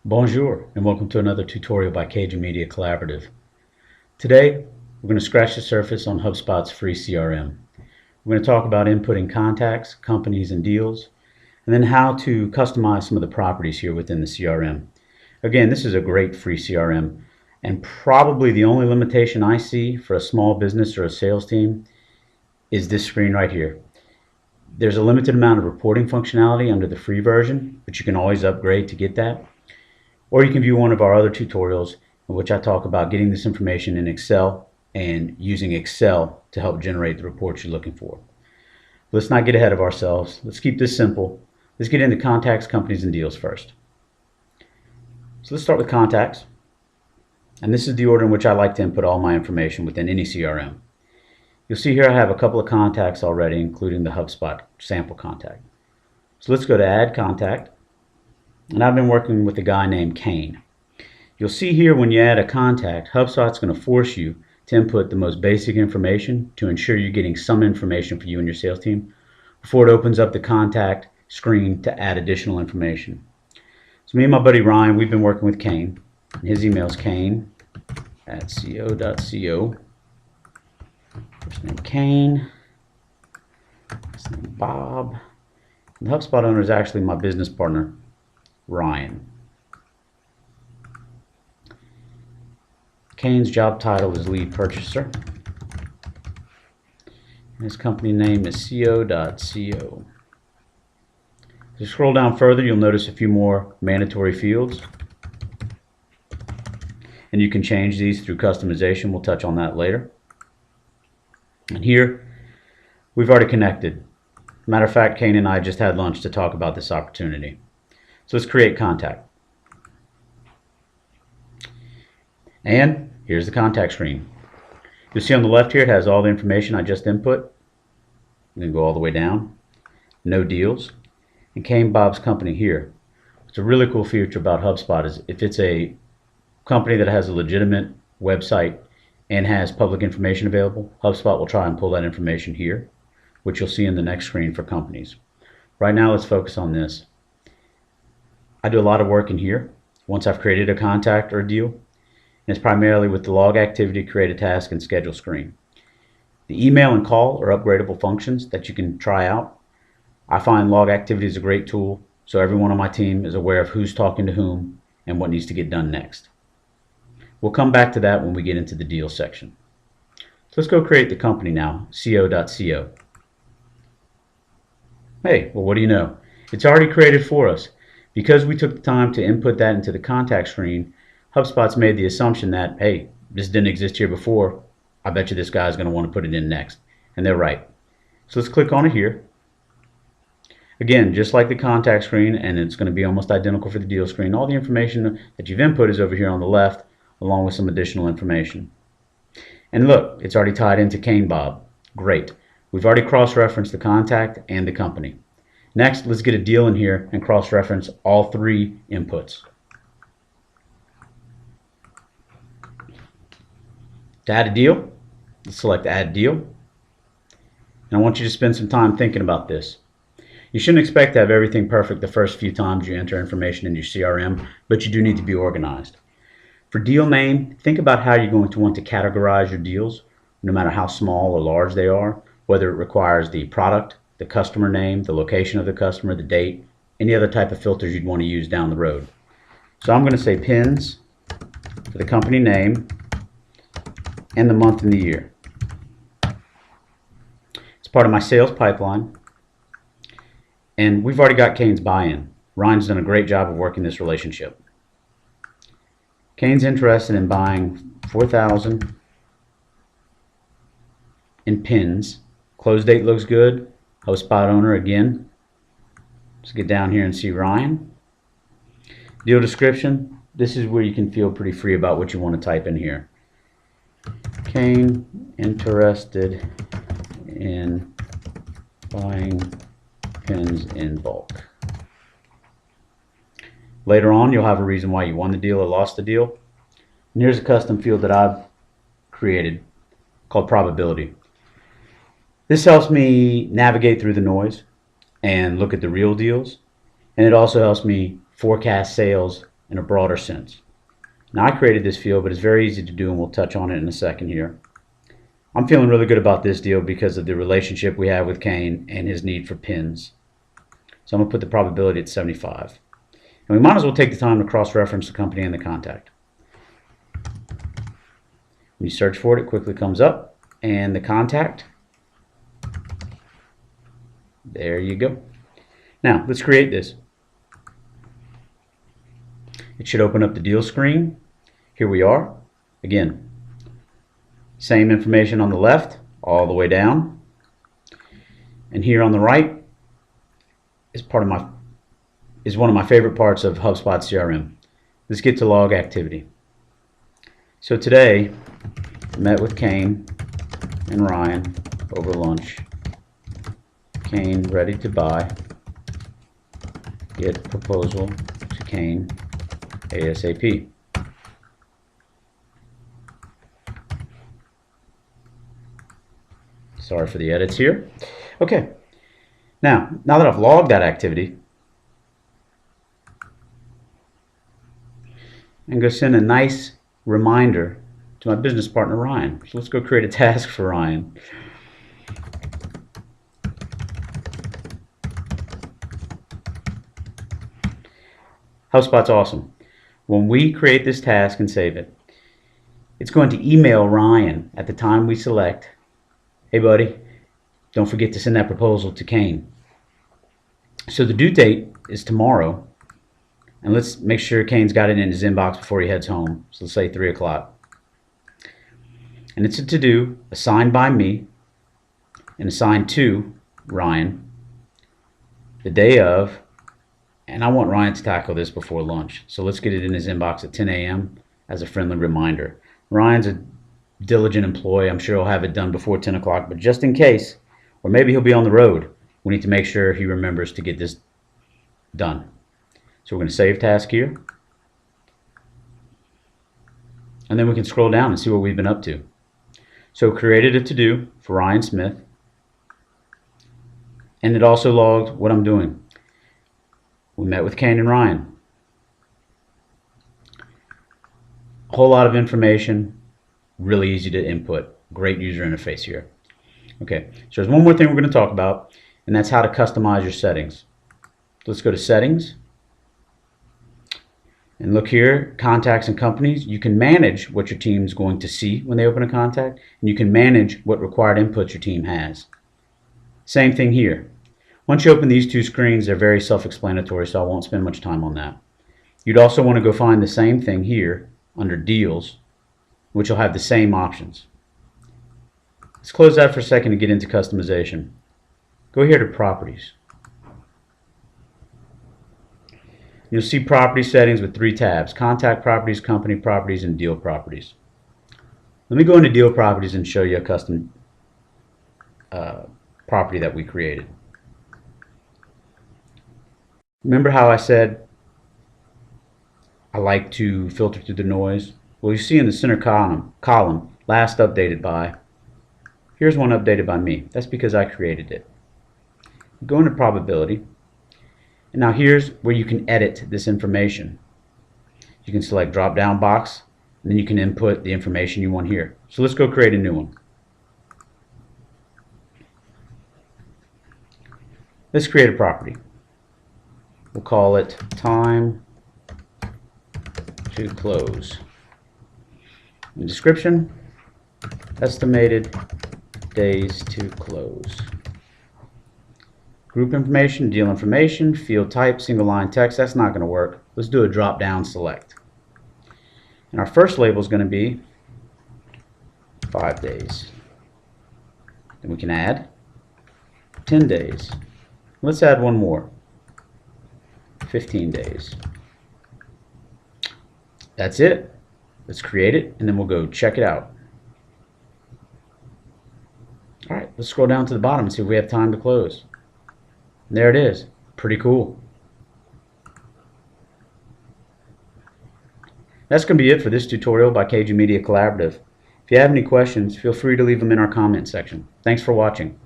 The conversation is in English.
Bonjour, and welcome to another tutorial by Cajun Media Collaborative. Today, we're going to scratch the surface on HubSpot's free CRM. We're going to talk about inputting contacts, companies, and deals, and then how to customize some of the properties here within the CRM. Again, this is a great free CRM, and probably the only limitation I see for a small business or a sales team is this screen right here. There's a limited amount of reporting functionality under the free version, but you can always upgrade to get that. Or you can view one of our other tutorials in which I talk about getting this information in Excel and using Excel to help generate the reports you're looking for. Let's not get ahead of ourselves. Let's keep this simple. Let's get into contacts, companies, and deals first. So let's start with contacts. And this is the order in which I like to input all my information within any CRM. You'll see here I have a couple of contacts already, including the HubSpot sample contact. So let's go to Add Contact. And I've been working with a guy named Kane. You'll see here when you add a contact, HubSpot's going to force you to input the most basic information to ensure you're getting some information for you and your sales team before it opens up the contact screen to add additional information. So me and my buddy Ryan, we've been working with Kane. And his email is kane@co.co. First name Kane, last name Bob. And the HubSpot owner is actually my business partner, Ryan. Kane's job title is lead purchaser. And his company name is co.co. If you scroll down further, you'll notice a few more mandatory fields. And you can change these through customization. We'll touch on that later. And here, we've already connected. Matter of fact, Kane and I just had lunch to talk about this opportunity. So let's create contact. And here's the contact screen. You'll see on the left here it has all the information I just input. I'm going to go all the way down. No deals. And Kane Bob's company here. What's a really cool feature about HubSpot is if it's a company that has a legitimate website and has public information available, HubSpot will try and pull that information here, which you'll see in the next screen for companies. Right now, let's focus on this. I do a lot of work in here once I've created a contact or a deal, and it's primarily with the log activity, create a task, and schedule screen. The email and call are upgradable functions that you can try out. I find log activity is a great tool, so everyone on my team is aware of who's talking to whom and what needs to get done next. We'll come back to that when we get into the deal section. So let's go create the company now, co.co. Hey, well, what do you know? It's already created for us. Because we took the time to input that into the contact screen, HubSpot's made the assumption that, hey, this didn't exist here before. I bet you this guy's going to want to put it in next. And they're right. So let's click on it here. Again, just like the contact screen, and it's going to be almost identical for the deal screen, all the information that you've input is over here on the left, along with some additional information. And look, it's already tied into Kane Bob. Great. We've already cross-referenced the contact and the company. Next, let's get a deal in here and cross-reference all three inputs. To add a deal, let's select Add Deal. And I want you to spend some time thinking about this. You shouldn't expect to have everything perfect the first few times you enter information in your CRM, but you do need to be organized. For deal name, think about how you're going to want to categorize your deals, no matter how small or large they are, whether it requires the product, the customer name, the location of the customer, the date, any other type of filters you'd want to use down the road. So I'm going to say pins for the company name and the month and the year. It's part of my sales pipeline, and we've already got Kane's buy-in. Ryan's done a great job of working this relationship. Kane's interested in buying 4,000 in pins. Close date looks good. HubSpot owner again. Let's get down here and see Ryan. Deal description. This is where you can feel pretty free about what you want to type in here. Kane interested in buying pins in bulk. Later on, you'll have a reason why you won the deal or lost the deal. And here's a custom field that I've created called probability. This helps me navigate through the noise and look at the real deals, and it also helps me forecast sales in a broader sense. Now, I created this field, but it's very easy to do, and we'll touch on it in a second here. I'm feeling really good about this deal because of the relationship we have with Kane and his need for pins. So I'm going to put the probability at 75. And we might as well take the time to cross-reference the company and the contact. When you search for it, it quickly comes up, and the contact. There you go. Now, let's create this. It should open up the deal screen. Here we are. Again, same information on the left, all the way down. And here on the right is one of my favorite parts of HubSpot CRM. Let's get to log activity. So today, I met with Kane and Ryan over lunch. Kane ready to buy. Get proposal to Kane ASAP. Sorry for the edits here. Okay. Now that I've logged that activity, I'm going to send a nice reminder to my business partner, Ryan. So let's go create a task for Ryan. HubSpot's awesome. When we create this task and save it, it's going to email Ryan at the time we select, hey buddy, don't forget to send that proposal to Kane. So the due date is tomorrow, and let's make sure Kane's got it in his inbox before he heads home. So let's say 3 o'clock. And it's a to-do assigned by me and assigned to Ryan the day of. And I want Ryan to tackle this before lunch. So let's get it in his inbox at 10 a.m. as a friendly reminder. Ryan's a diligent employee. I'm sure he'll have it done before 10 o'clock. But just in case, or maybe he'll be on the road, we need to make sure he remembers to get this done. So we're going to save task here. And then we can scroll down and see what we've been up to. So created a to-do for Ryan Smith. And it also logged what I'm doing. We met with Kane and Ryan. A whole lot of information, really easy to input. Great user interface here. Okay, so there's one more thing we're going to talk about, and that's how to customize your settings. Let's go to Settings. And look here, Contacts and Companies. You can manage what your team's going to see when they open a contact, and you can manage what required inputs your team has. Same thing here. Once you open these two screens, they're very self-explanatory, so I won't spend much time on that. You'd also want to go find the same thing here under Deals, which will have the same options. Let's close that for a second and get into customization. Go here to Properties. You'll see Property Settings with 3 tabs: Contact Properties, Company Properties, and Deal Properties. Let me go into Deal Properties and show you a custom property that we created. Remember how I said I like to filter through the noise? Well, you see in the center column, last updated by. Here's one updated by me. That's because I created it. Go into probability. And now here's where you can edit this information. You can select drop down box, and then you can input the information you want here. So let's go create a new one. Let's create a property. We'll call it Time to Close. In description, estimated days to close. Group information, deal information, field type, single line text. That's not going to work. Let's do a drop down select. And our first label is going to be 5 days. Then we can add 10 days. Let's add one more. 15 days. That's it. Let's create it, and then we'll go check it out. All right, let's scroll down to the bottom and see if we have time to close. And there it is. Pretty cool. That's going to be it for this tutorial by KG Media Collaborative. If you have any questions, feel free to leave them in our comment section. Thanks for watching.